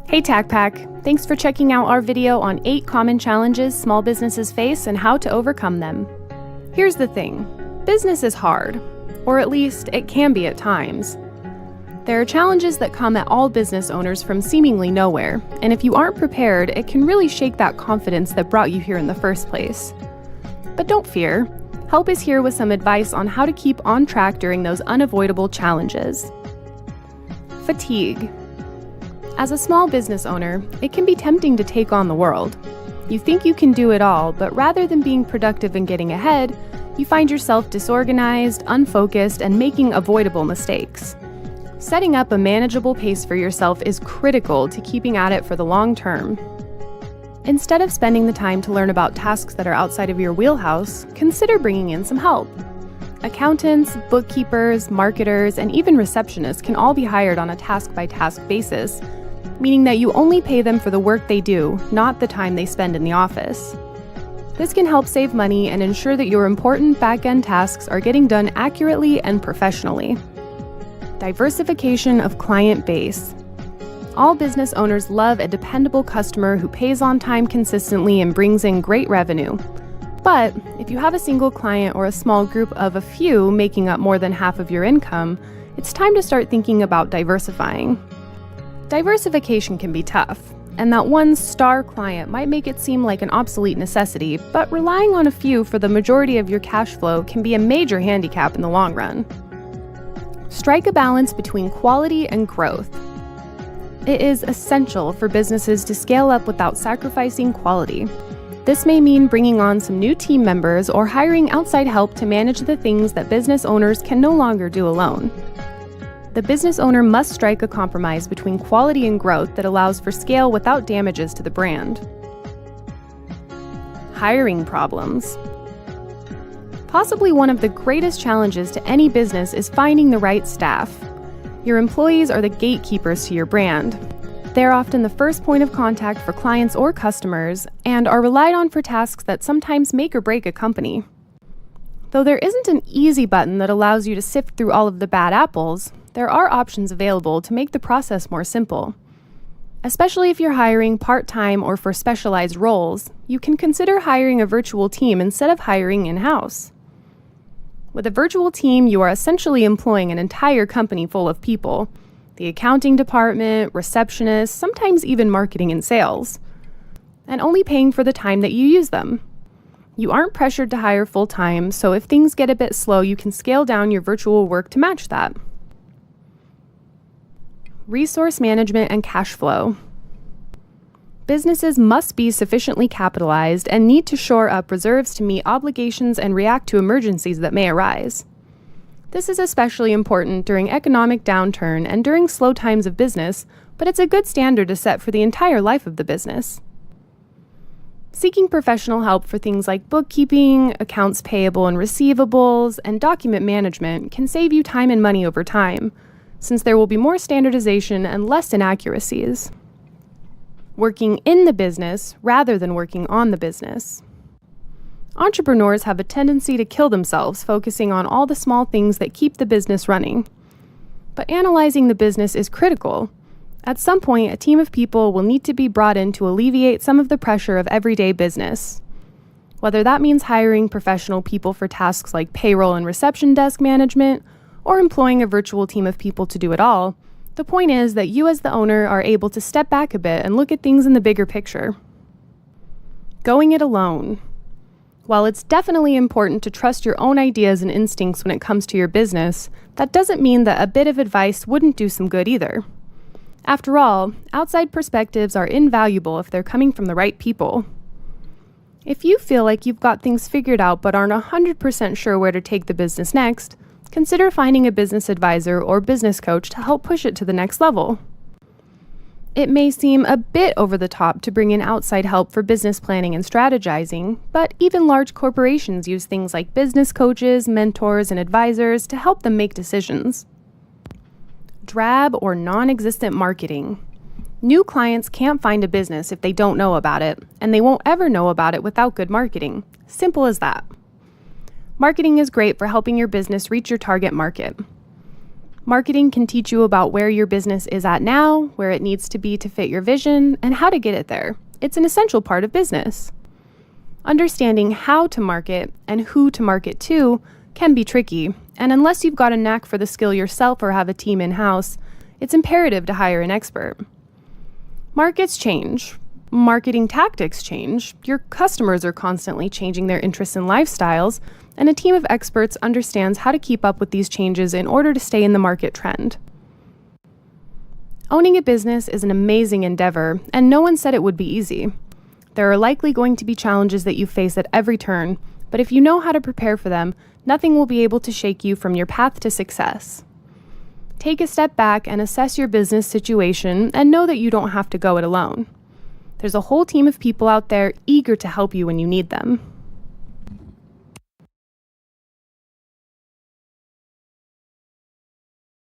Hey TACPAC, thanks for checking out our video on 8 common challenges small businesses face and how to overcome them. Here's the thing, business is hard, or at least it can be at times. There are challenges that come at all business owners from seemingly nowhere, and if you aren't prepared, it can really shake that confidence that brought you here in the first place. But don't fear, Help is here with some advice on how to keep on track during those unavoidable challenges. Fatigue. As a small business owner, it can be tempting to take on the world. You think you can do it all, but rather than being productive and getting ahead, you find yourself disorganized, unfocused, and making avoidable mistakes. Setting up a manageable pace for yourself is critical to keeping at it for the long term. Instead of spending the time to learn about tasks that are outside of your wheelhouse, consider bringing in some help. Accountants, bookkeepers, marketers, and even receptionists can all be hired on a task-by-task basis, meaning that you only pay them for the work they do, not the time they spend in the office. This can help save money and ensure that your important back-end tasks are getting done accurately and professionally. Diversification of client base. All business owners love a dependable customer who pays on time consistently and brings in great revenue. But if you have a single client or a small group of a few making up more than half of your income, it's time to start thinking about diversifying. Diversification can be tough, and that one star client might make it seem like an obsolete necessity, but relying on a few for the majority of your cash flow can be a major handicap in the long run. Strike a balance between quality and growth. It is essential for businesses to scale up without sacrificing quality. This may mean bringing on some new team members or hiring outside help to manage the things that business owners can no longer do alone. The business owner must strike a compromise between quality and growth that allows for scale without damages to the brand. Hiring problems. Possibly one of the greatest challenges to any business is finding the right staff. Your employees are the gatekeepers to your brand. They're often the first point of contact for clients or customers and are relied on for tasks that sometimes make or break a company. Though there isn't an easy button that allows you to sift through all of the bad apples, there are options available to make the process more simple. Especially if you're hiring part-time or for specialized roles, you can consider hiring a virtual team instead of hiring in-house. With a virtual team, you are essentially employing an entire company full of people: the accounting department, receptionists, sometimes even marketing and sales, and only paying for the time that you use them. You aren't pressured to hire full-time, so if things get a bit slow, you can scale down your virtual work to match that. Resource management and cash flow. Businesses must be sufficiently capitalized and need to shore up reserves to meet obligations and react to emergencies that may arise. This is especially important during economic downturn and during slow times of business, but it's a good standard to set for the entire life of the business. Seeking professional help for things like bookkeeping, accounts payable and receivables, and document management can save you time and money over time, since there will be more standardization and less inaccuracies. Working in the business rather than working on the business. Entrepreneurs have a tendency to kill themselves focusing on all the small things that keep the business running. But analyzing the business is critical. At some point, a team of people will need to be brought in to alleviate some of the pressure of everyday business. Whether that means hiring professional people for tasks like payroll and reception desk management, or employing a virtual team of people to do it all, the point is that you as the owner are able to step back a bit and look at things in the bigger picture. Going it alone. While it's definitely important to trust your own ideas and instincts when it comes to your business, that doesn't mean that a bit of advice wouldn't do some good either. After all, outside perspectives are invaluable if they're coming from the right people. If you feel like you've got things figured out but aren't 100% sure where to take the business next, consider finding a business advisor or business coach to help push it to the next level. It may seem a bit over the top to bring in outside help for business planning and strategizing, but even large corporations use things like business coaches, mentors, and advisors to help them make decisions. Drab or non-existent marketing. New clients can't find a business if they don't know about it, and they won't ever know about it without good marketing. Simple as that. Marketing is great for helping your business reach your target market. Marketing can teach you about where your business is at now, where it needs to be to fit your vision, and how to get it there. It's an essential part of business. Understanding how to market and who to market to can be tricky, and unless you've got a knack for the skill yourself or have a team in-house, it's imperative to hire an expert. Markets change. Marketing tactics change. Your customers are constantly changing their interests and lifestyles, and a team of experts understands how to keep up with these changes in order to stay in the market trend. Owning a business is an amazing endeavor, and no one said it would be easy. There are likely going to be challenges that you face at every turn, but if you know how to prepare for them, nothing will be able to shake you from your path to success. Take a step back and assess your business situation and know that you don't have to go it alone. There's a whole team of people out there eager to help you when you need them.